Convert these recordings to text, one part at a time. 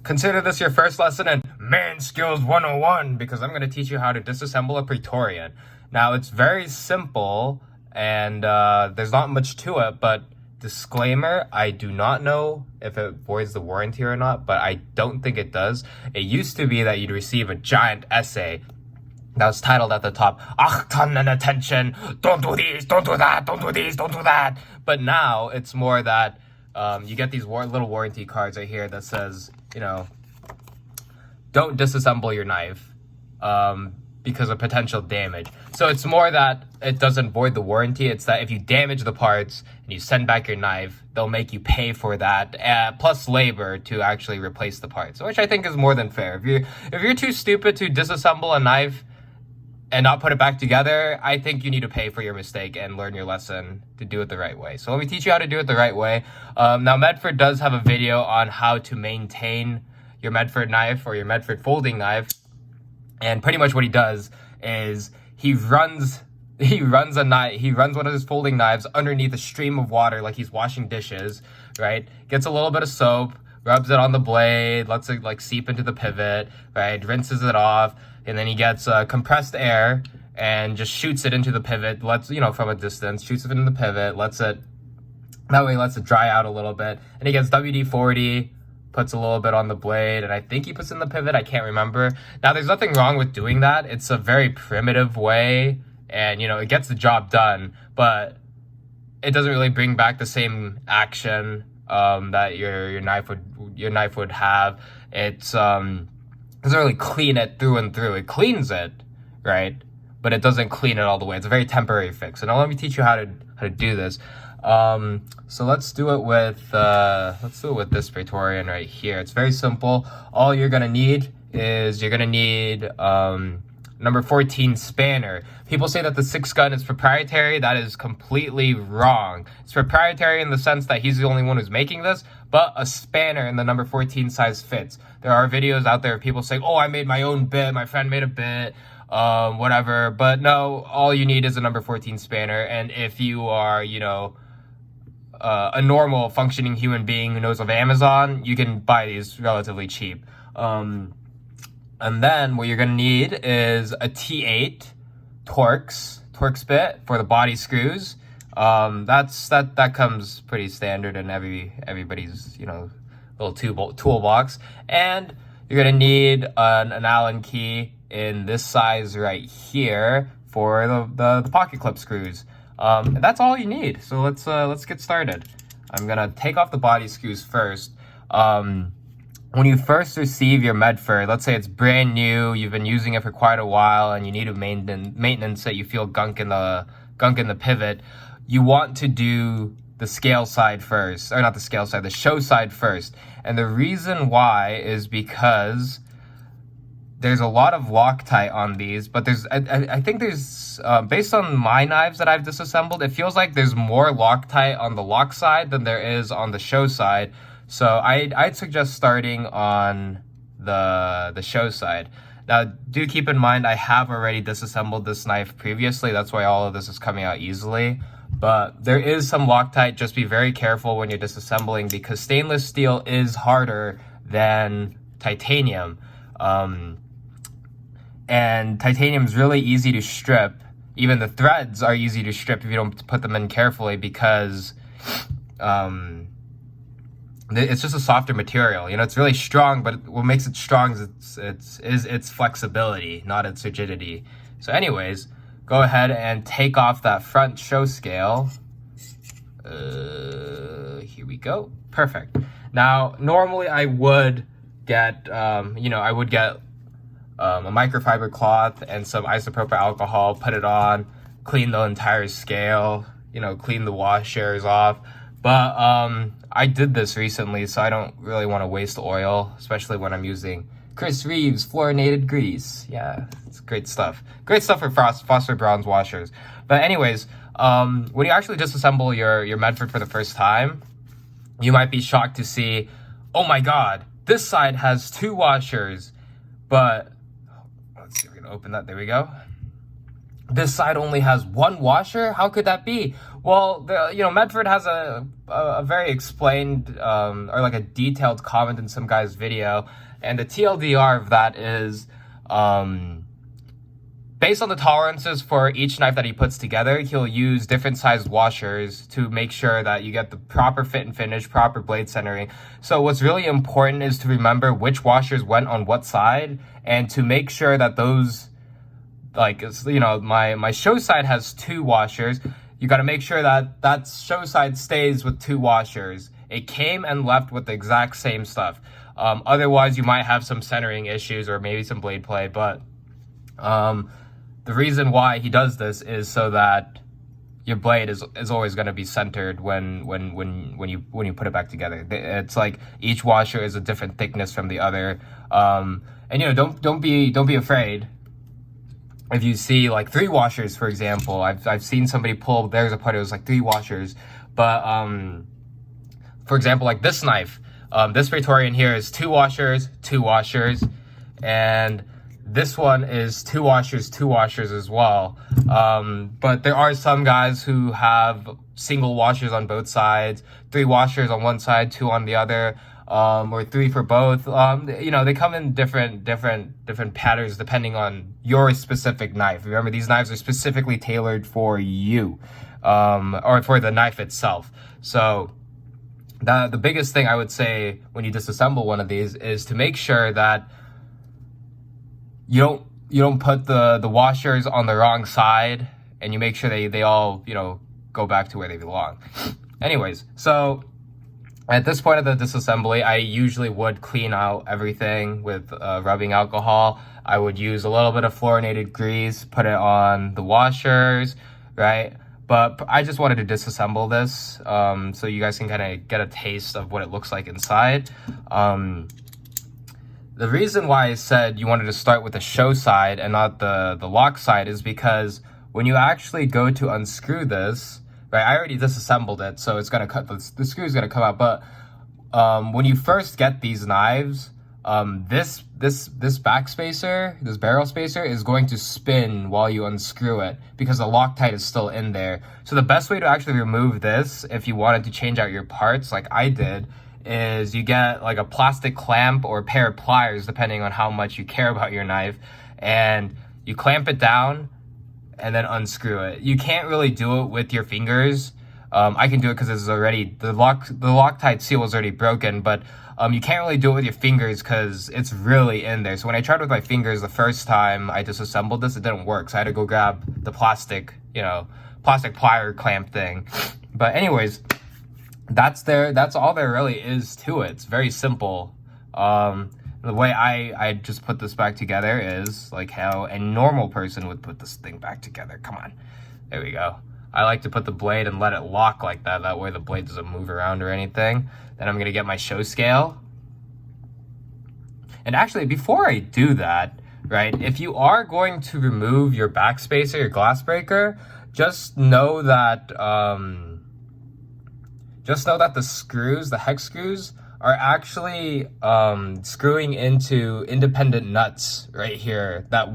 Consider this your first lesson in Man Skills 101 because I'm going to teach you how to disassemble a Praetorian. Now, it's very simple and there's not much to it, but disclaimer, I do not know if it voids the warranty or not, but I don't think it does. It used to be that you'd receive a giant essay that was titled at the top, Achtung and attention, don't do these, don't do that, don't do these, don't do that. But now it's more that you get these little warranty cards right here that says, you know, don't disassemble your knife because of potential damage. So it's more that it doesn't void the warranty. It's that if you damage the parts and you send back your knife, they'll make you pay for that, plus labor to actually replace the parts, which I think is more than fair. If you're too stupid to disassemble a knife and not put it back together, I think you need to pay for your mistake and learn your lesson to do it the right way. So let me teach you how to do it the right way. Now, Medford does have a video on how to maintain your Medford knife or your Medford folding knife. And pretty much what he does is he runs one of his folding knives underneath a stream of water like he's washing dishes, right? Gets a little bit of soap, rubs it on the blade, lets it like seep into the pivot, right? Rinses it off. And then he gets compressed air and just shoots it into the pivot, from a distance, shoots it into the pivot, lets it dry out a little bit. And he gets WD-40, puts a little bit on the blade, and I think he puts in the pivot, I can't remember. Now, there's nothing wrong with doing that. It's a very primitive way, and, it gets the job done, but it doesn't really bring back the same action that your knife would have. It doesn't really clean it through and through. It cleans it, right? But it doesn't clean it all the way. It's a very temporary fix. So now let me teach you how to do this. So let's do it with this Praetorian right here. It's very simple. All you're gonna need is number 14 spanner. People say that the 6 gun is proprietary. That is completely wrong. It's proprietary in the sense that he's the only one who's making this, but a spanner in the number 14 size fits. There are videos out there of people saying, oh, I made my own bit, my friend made a bit, whatever. But no, all you need is a number 14 spanner. And if you are, a normal functioning human being who knows of Amazon, you can buy these relatively cheap. And then what you're going to need is a T8 Torx bit for the body screws. That comes pretty standard in everybody's, little toolbox. And you're going to need an Allen key in this size right here for the pocket clip screws. And that's all you need. So let's get started. I'm going to take off the body screws first. When you first receive your Medford, let's say it's brand new, you've been using it for quite a while, and you need to maintenance it, you feel gunk in the pivot, you want to do the scale side first, or not the scale side, the show side first. And the reason why is because there's a lot of Loctite on these, but I think there's, based on my knives that I've disassembled, it feels like there's more Loctite on the lock side than there is on the show side. So I'd suggest starting on the show side. Now, do keep in mind, I have already disassembled this knife previously. That's why all of this is coming out easily. But there is some Loctite. Just be very careful when you're disassembling because stainless steel is harder than titanium. And titanium is really easy to strip. Even the threads are easy to strip if you don't put them in carefully because it's just a softer material. It's really strong, but what makes it strong is its flexibility, not its rigidity. So anyways, go ahead and take off that front show scale. Here we go. Perfect. Now, normally I would get, a microfiber cloth and some isopropyl alcohol, put it on, clean the entire scale, clean the washers off. But I did this recently, so I don't really want to waste oil, especially when I'm using Chris Reeves fluorinated grease. Yeah, it's great stuff. Great stuff for phosphor bronze washers. But anyways, when you actually disassemble your Medford for the first time, you might be shocked to see, oh my god, this side has 2 washers. But let's see, we're gonna open that. There we go. this side only has one washer. How could that be? Well, Medford has a very explained or like a detailed comment in some guy's video, and the TLDR of that is based on the tolerances for each knife that he puts together, he'll use different sized washers to make sure that you get the proper fit and finish, proper blade centering. So what's really important is to remember which washers went on what side, and to make sure that those, like, my show side has 2 washers. You got to make sure that that show side stays with 2 washers. It came and left with the exact same stuff. Otherwise, you might have some centering issues or maybe some blade play. But the reason why he does this is so that your blade is always going to be centered when you put it back together. It's like each washer is a different thickness from the other. And don't be afraid. If you see like 3 washers, for example, I've seen somebody pull theirs apart. It was like 3 washers. But for example, like this knife, this Praetorian here is 2 washers, 2 washers, and this one is 2 washers as well. But there are some guys who have single washers on both sides, 3 washers on one side, 2 on the other, or 3 for both. They come in different patterns depending on your specific knife. Remember, these knives are specifically tailored for you, or for the knife itself. So the biggest thing I would say when you disassemble one of these is to make sure that you don't put the washers on the wrong side, and you make sure they all go back to where they belong. Anyways, so at this point of the disassembly, I usually would clean out everything with rubbing alcohol. I would use a little bit of fluorinated grease, put it on the washers, right? But I just wanted to disassemble this so you guys can kind of get a taste of what it looks like inside. The reason why I said you wanted to start with the show side and not the lock side is because when you actually go to unscrew this, right, I already disassembled it, so it's gonna cut, the screw is gonna come out. But when you first get these knives, this back spacer, this barrel spacer, is going to spin while you unscrew it because the Loctite is still in there. So the best way to actually remove this, if you wanted to change out your parts like I did, is you get like a plastic clamp or a pair of pliers, depending on how much you care about your knife, and you clamp it down and then unscrew it. You can't really do it with your fingers. I can do it because it's already, the Loctite seal is already broken, but you can't really do it with your fingers because it's really in there. So when I tried with my fingers the first time I disassembled this, it didn't work. So I had to go grab the plastic plier clamp thing. But anyways, that's all there really is to it. It's very simple. The way I just put this back together is like how a normal person would put this thing back together. Come on. There we go. I like to put the blade and let it lock like that. That way the blade doesn't move around or anything. Then I'm going to get my show scale. And actually, before I do that, right, if you are going to remove your back spacer, your glass breaker, just know that the screws, the hex screws, are actually screwing into independent nuts right here that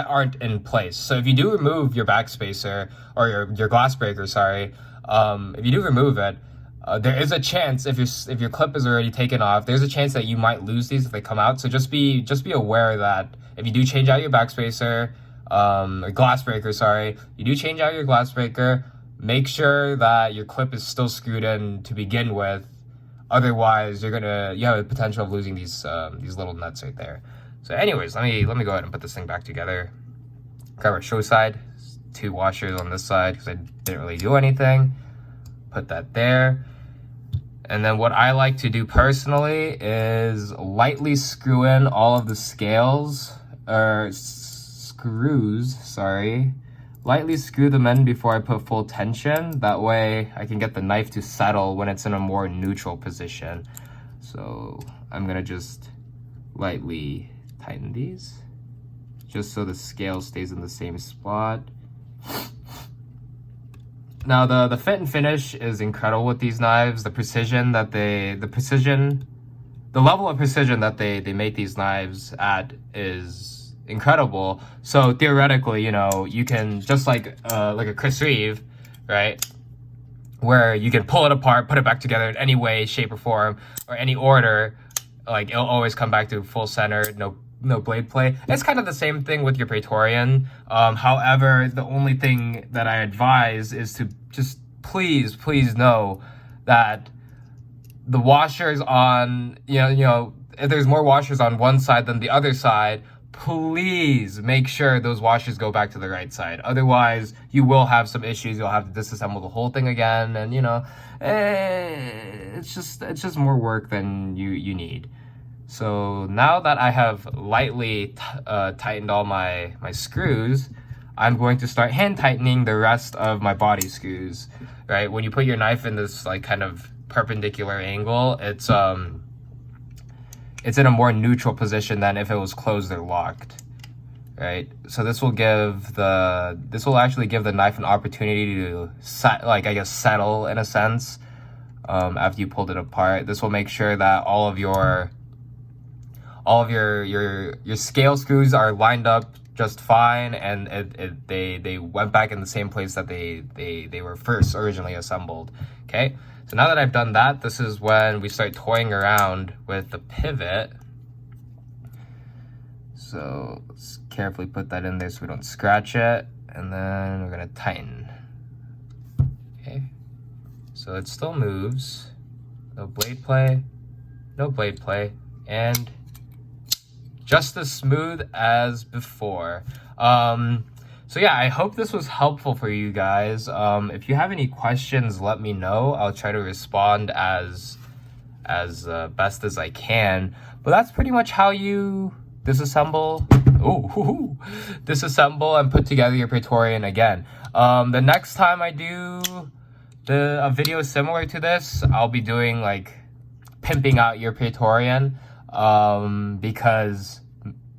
aren't in place. So if you do remove your back spacer or your glass breaker, sorry, if you do remove it, there is a chance if your clip is already taken off, there's a chance that you might lose these if they come out. So just be aware that if you do change out your back spacer, or glass breaker, sorry, you do change out your glass breaker, make sure that your clip is still screwed in to begin with. Otherwise, you have a potential of losing these little nuts right there. So anyways, let me go ahead and put this thing back together. Grab our show side, 2 washers on this side because I didn't really do anything. Put that there. And then what I like to do personally is lightly screw in all of the scales, or screws, sorry. Lightly screw them in before I put full tension. That way I can get the knife to settle when it's in a more neutral position. So I'm gonna just lightly tighten these, just so the scale stays in the same spot. Now the fit and finish is incredible with these knives. The level of precision that they make these knives at is incredible. So theoretically, you know, you can just like a Chris Reeve, right? Where you can pull it apart, put it back together in any way, shape, or form, or any order. Like, it'll always come back to full center, no blade play. It's kind of the same thing with your Praetorian. However, the only thing that I advise is to just please know that the washers on, you know, if there's more washers on one side than the other side, please make sure those washers go back to the right side. Otherwise, you will have some issues. You'll have to disassemble the whole thing again, and you know, it's just more work than you need. So now that I have lightly tightened all my screws, I'm going to start hand tightening the rest of my body screws. Right, when you put your knife in this like kind of perpendicular angle, it's in a more neutral position than if it was closed or locked, right? So this will actually give the knife an opportunity to settle in a sense after you pulled it apart. This will make sure that all of your scale screws are lined up just fine, and they went back in the same place that they were first originally assembled. Okay, so now that I've done that, this is when we start toying around with the pivot. So let's carefully put that in there so we don't scratch it, and then we're gonna tighten. Okay, so it still moves. No blade play, and just as smooth as before. So yeah, I hope this was helpful for you guys. If you have any questions, let me know. I'll try to respond as best as I can. But that's pretty much how you disassemble and put together your Praetorian again. The next time I do a video similar to this, I'll be doing like pimping out your Praetorian, because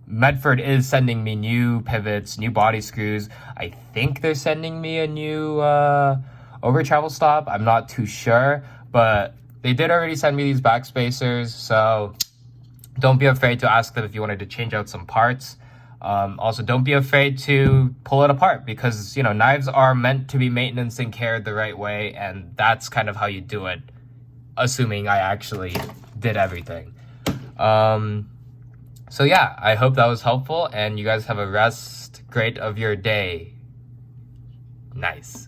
Medford is sending me new pivots, new body screws. I think they're sending me a new over travel stop. I'm not too sure, but they did already send me these back spacers, so don't be afraid to ask them if you wanted to change out some parts. Also, don't be afraid to pull it apart, because, you know, knives are meant to be maintenance and cared the right way, and that's kind of how you do it, assuming I actually did everything. So yeah, I hope that was helpful, and you guys have a great of your day. Nice.